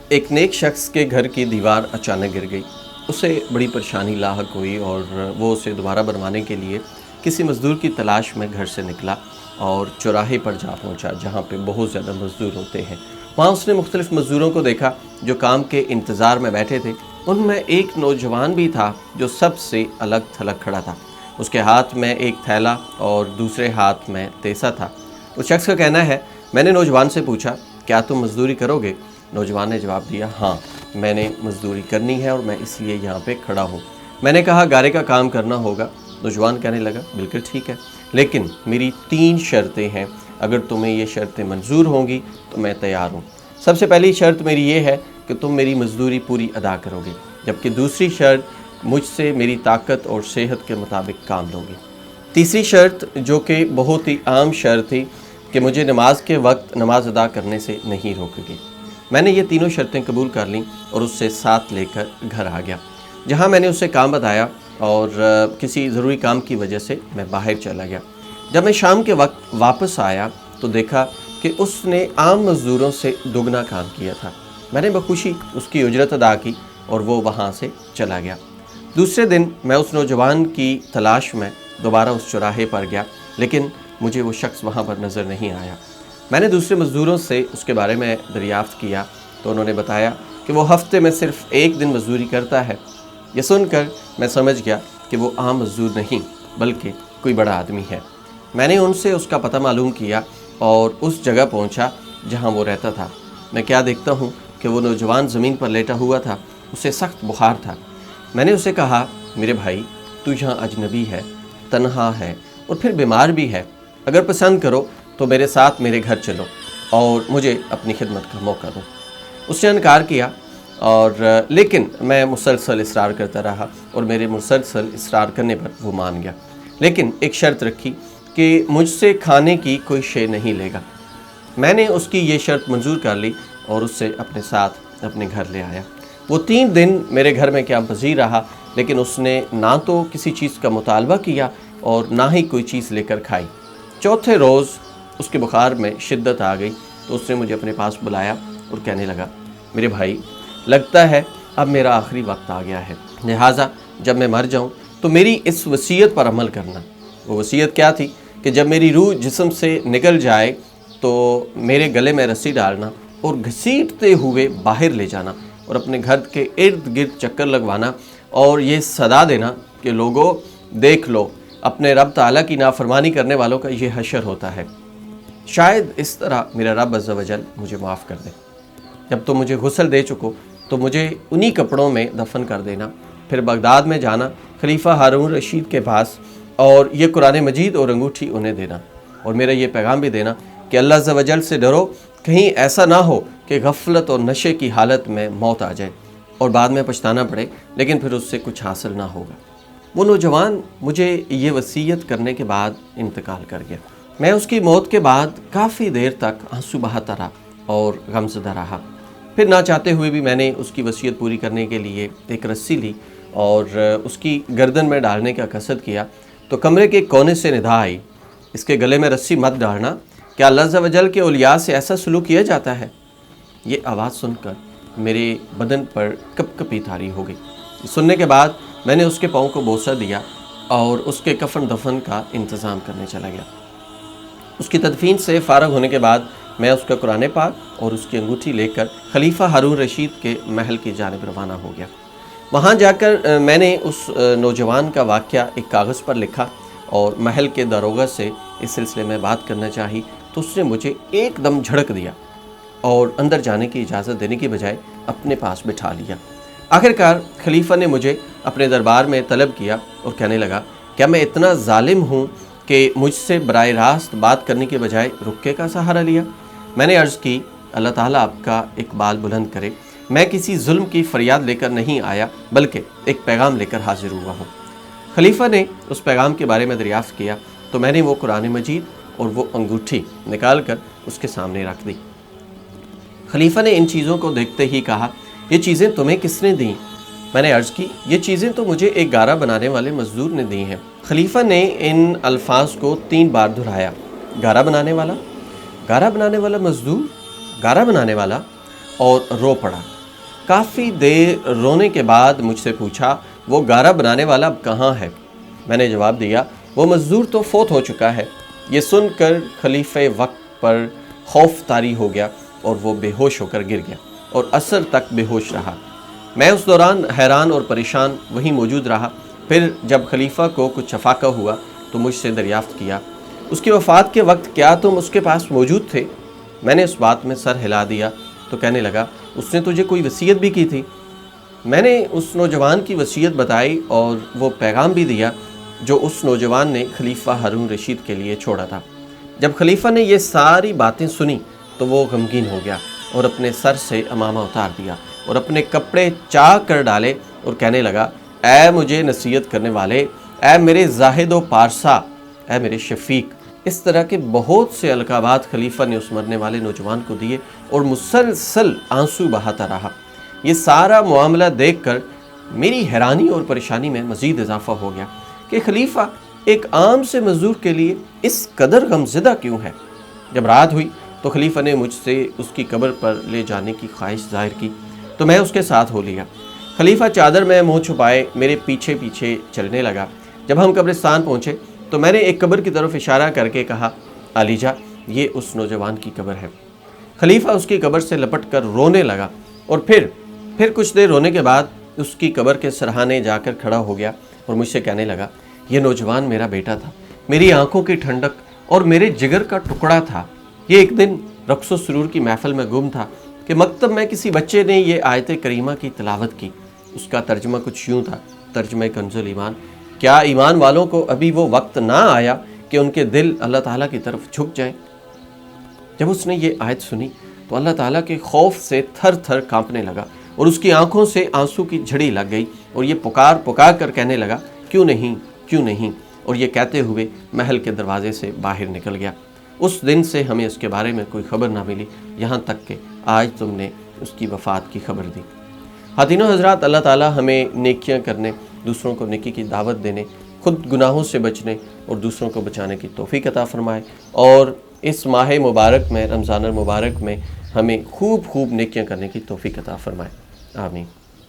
ایک نیک شخص کے گھر کی دیوار اچانک گر گئی۔ اسے بڑی پریشانی لاحق ہوئی اور وہ اسے دوبارہ بنوانے کے لیے کسی مزدور کی تلاش میں گھر سے نکلا اور چوراہے پر جا پہنچا جہاں پہ بہت زیادہ مزدور ہوتے ہیں۔ وہاں اس نے مختلف مزدوروں کو دیکھا جو کام کے انتظار میں بیٹھے تھے۔ ان میں ایک نوجوان بھی تھا جو سب سے الگ تھلگ کھڑا تھا۔ اس کے ہاتھ میں ایک تھیلا اور دوسرے ہاتھ میں تیسا تھا۔ اس شخص کا کہنا ہے، میں نے نوجوان سے پوچھا، کیا تم مزدوری کرو گے؟ نوجوان نے جواب دیا، ہاں میں نے مزدوری کرنی ہے اور میں اس لیے یہاں پہ کھڑا ہوں۔ میں نے کہا، گارے کا کام کرنا ہوگا؟ نوجوان کہنے لگا، بالکل ٹھیک ہے، لیکن میری 3 شرطیں ہیں۔ اگر تمہیں یہ شرطیں منظور ہوں گی تو میں تیار ہوں۔ سب سے پہلی شرط میری یہ ہے کہ تم میری مزدوری پوری ادا کرو گے، جبکہ دوسری شرط مجھ سے میری طاقت اور صحت کے مطابق کام لو گے۔ تیسری شرط جو کہ بہت ہی عام شرط تھی کہ مجھے نماز کے وقت نماز ادا کرنے سے نہیں روکو گے۔ میں نے یہ تینوں شرطیں قبول کر لیں اور اس سے ساتھ لے کر گھر آ گیا، جہاں میں نے اسے کام بتایا اور کسی ضروری کام کی وجہ سے میں باہر چلا گیا۔ جب میں شام کے وقت واپس آیا تو دیکھا کہ اس نے عام مزدوروں سے دگنا کام کیا تھا۔ میں نے بخوشی اس کی اجرت ادا کی اور وہ وہاں سے چلا گیا۔ دوسرے دن میں اس نوجوان کی تلاش میں دوبارہ اس چوراہے پر گیا، لیکن مجھے وہ شخص وہاں پر نظر نہیں آیا۔ میں نے دوسرے مزدوروں سے اس کے بارے میں دریافت کیا تو انہوں نے بتایا کہ وہ ہفتے میں صرف 1 دن مزدوری کرتا ہے۔ یہ سن کر میں سمجھ گیا کہ وہ عام مزدور نہیں بلکہ کوئی بڑا آدمی ہے۔ میں نے ان سے اس کا پتہ معلوم کیا اور اس جگہ پہنچا جہاں وہ رہتا تھا۔ میں کیا دیکھتا ہوں کہ وہ نوجوان زمین پر لیٹا ہوا تھا، اسے سخت بخار تھا۔ میں نے اسے کہا، میرے بھائی، تو یہاں اجنبی ہے، تنہا ہے اور پھر بیمار بھی ہے۔ اگر پسند کرو تو میرے ساتھ میرے گھر چلو اور مجھے اپنی خدمت کا موقع دو۔ اس نے انکار کیا لیکن میں مسلسل اصرار کرتا رہا اور میرے مسلسل اصرار کرنے پر وہ مان گیا، لیکن ایک شرط رکھی کہ مجھ سے کھانے کی کوئی شے نہیں لے گا۔ میں نے اس کی یہ شرط منظور کر لی اور اس سے اپنے ساتھ اپنے گھر لے آیا۔ وہ 3 دن میرے گھر میں قیام پذیر رہا، لیکن اس نے نہ تو کسی چیز کا مطالبہ کیا اور نہ ہی کوئی چیز لے کر کھائی۔ چوتھے روز اس کے بخار میں شدت آ گئی تو اس نے مجھے اپنے پاس بلایا اور کہنے لگا، میرے بھائی، لگتا ہے اب میرا آخری وقت آ گیا ہے، لہٰذا جب میں مر جاؤں تو میری اس وصیت پر عمل کرنا۔ وہ وصیت کیا تھی کہ جب میری روح جسم سے نکل جائے تو میرے گلے میں رسی ڈالنا اور گھسیٹتے ہوئے باہر لے جانا اور اپنے گھر کے ارد گرد چکر لگوانا اور یہ صدا دینا کہ لوگوں دیکھ لو، اپنے رب تعالیٰ کی نافرمانی کرنے والوں کا یہ حشر ہوتا ہے۔ شاید اس طرح میرا رب عز و جل مجھے معاف کر دے۔ جب تم مجھے غسل دے چکو تو مجھے انہی کپڑوں میں دفن کر دینا، پھر بغداد میں جانا خلیفہ ہارون رشید کے پاس اور یہ قرآن مجید اور انگوٹھی انہیں دینا، اور میرا یہ پیغام بھی دینا کہ اللہ عز و جل سے ڈرو، کہیں ایسا نہ ہو کہ غفلت اور نشے کی حالت میں موت آ جائے اور بعد میں پچھتانا پڑے، لیکن پھر اس سے کچھ حاصل نہ ہوگا۔ وہ نوجوان مجھے یہ وصیت کرنے کے بعد انتقال کر گیا۔ میں اس کی موت کے بعد کافی دیر تک آنسو بہاتا رہا اور غمزدہ رہا۔ پھر نہ چاہتے ہوئے بھی میں نے اس کی وصیت پوری کرنے کے لیے ایک رسی لی اور اس کی گردن میں ڈالنے کا قصد کیا تو کمرے کے کونے سے ندا آئی، اس کے گلے میں رسی مت ڈالنا، کیا اللہ عز و جل کے اولیاء سے ایسا سلوک کیا جاتا ہے؟ یہ آواز سن کر میرے بدن پر کپ کپی طاری ہو گئی۔ سننے کے بعد میں نے اس کے پاؤں کو بوسہ دیا اور اس کے کفن دفن کا انتظام کرنے چلا گیا۔ اس کی تدفین سے فارغ ہونے کے بعد میں اس کا قرآن پاک اور اس کی انگوٹھی لے کر خلیفہ ہارون رشید کے محل کی جانب روانہ ہو گیا۔ وہاں جا کر میں نے اس نوجوان کا واقعہ ایک کاغذ پر لکھا اور محل کے داروغہ سے اس سلسلے میں بات کرنا چاہی تو اس نے مجھے ایک دم جھڑک دیا اور اندر جانے کی اجازت دینے کی بجائے اپنے پاس بٹھا لیا۔ آخرکار خلیفہ نے مجھے اپنے دربار میں طلب کیا اور کہنے لگا، کیا میں اتنا ظالم ہوں کہ مجھ سے براہ راست بات کرنے کے بجائے رکے کا سہارا لیا؟ میں نے عرض کی، اللہ تعالیٰ آپ کا اقبال بلند کرے، میں کسی ظلم کی فریاد لے کر نہیں آیا بلکہ ایک پیغام لے کر حاضر ہوا ہوں۔ خلیفہ نے اس پیغام کے بارے میں دریافت کیا تو میں نے وہ قرآن مجید اور وہ انگوٹھی نکال کر اس کے سامنے رکھ دی۔ خلیفہ نے ان چیزوں کو دیکھتے ہی کہا، یہ چیزیں تمہیں کس نے دیں؟ میں نے عرض کی، یہ چیزیں تو مجھے ایک گارا بنانے والے مزدور نے دی ہیں۔ خلیفہ نے ان الفاظ کو 3 بار دہرایا، گارا بنانے والا مزدور، گارا بنانے والا، اور رو پڑا۔ کافی دیر رونے کے بعد مجھ سے پوچھا وہ گارا بنانے والا اب کہاں ہے؟ میں نے جواب دیا وہ مزدور تو فوت ہو چکا ہے۔ یہ سن کر خلیفہ وقت پر خوف طاری ہو گیا اور وہ بے ہوش ہو کر گر گیا اور عصر تک بے ہوش رہا۔ میں اس دوران حیران اور پریشان وہیں موجود رہا۔ پھر جب خلیفہ کو کچھ افاقہ ہوا تو مجھ سے دریافت کیا اس کی وفات کے وقت کیا تم اس کے پاس موجود تھے؟ میں نے اس بات میں سر ہلا دیا تو کہنے لگا اس نے تجھے کوئی وصیت بھی کی تھی؟ میں نے اس نوجوان کی وصیت بتائی اور وہ پیغام بھی دیا جو اس نوجوان نے خلیفہ ہارون رشید کے لیے چھوڑا تھا۔ جب خلیفہ نے یہ ساری باتیں سنی تو وہ غمگین ہو گیا اور اپنے سر سے عمامہ اتار دیا اور اپنے کپڑے چاک کر ڈالے اور کہنے لگا اے مجھے نصیحت کرنے والے، اے میرے زاہد و پارسا، اے میرے شفیق۔ اس طرح کے بہت سے القابات خلیفہ نے اس مرنے والے نوجوان کو دیے اور مسلسل آنسو بہاتا رہا۔ یہ سارا معاملہ دیکھ کر میری حیرانی اور پریشانی میں مزید اضافہ ہو گیا کہ خلیفہ ایک عام سے مزدور کے لیے اس قدر غمزدہ کیوں ہے۔ جب رات ہوئی تو خلیفہ نے مجھ سے اس کی قبر پر لے جانے کی خواہش ظاہر کی تو میں اس کے ساتھ ہو لیا۔ خلیفہ چادر میں منہ چھپائے میرے پیچھے پیچھے چلنے لگا۔ جب ہم قبرستان پہنچے تو میں نے ایک قبر کی طرف اشارہ کر کے کہا علی جا یہ اس نوجوان کی قبر ہے۔ خلیفہ اس کی قبر سے لپٹ کر رونے لگا اور پھر کچھ دیر رونے کے بعد اس کی قبر کے سرہانے جا کر کھڑا ہو گیا اور مجھ سے کہنے لگا یہ نوجوان میرا بیٹا تھا، میری آنکھوں کی ٹھنڈک اور میرے جگر کا ٹکڑا تھا۔ یہ ایک دن رقص و سرور کی محفل میں گم تھا کہ مکتب میں کسی بچے نے یہ آیت کریمہ کی تلاوت کی۔ اس کا ترجمہ کچھ یوں تھا، ترجمہ کنز الایمان، کیا ایمان والوں کو ابھی وہ وقت نہ آیا کہ ان کے دل اللہ تعالیٰ کی طرف جھک جائیں؟ جب اس نے یہ آیت سنی تو اللہ تعالیٰ کے خوف سے تھر تھر کانپنے لگا اور اس کی آنکھوں سے آنسو کی جھڑی لگ گئی اور یہ پکار کر کہنے لگا کیوں نہیں کیوں نہیں، اور یہ کہتے ہوئے محل کے دروازے سے باہر نکل گیا۔ اس دن سے ہمیں اس کے بارے میں کوئی خبر نہ ملی یہاں تک کہ آج تم نے اس کی وفات کی خبر دی۔ خواتین و حضرات، اللہ تعالیٰ ہمیں نیکیاں کرنے، دوسروں کو نیکی کی دعوت دینے، خود گناہوں سے بچنے اور دوسروں کو بچانے کی توفیق عطا فرمائے، اور اس ماہ مبارک میں، رمضان المبارک میں، ہمیں خوب نیکیاں کرنے کی توفیق عطا فرمائے۔ آمین۔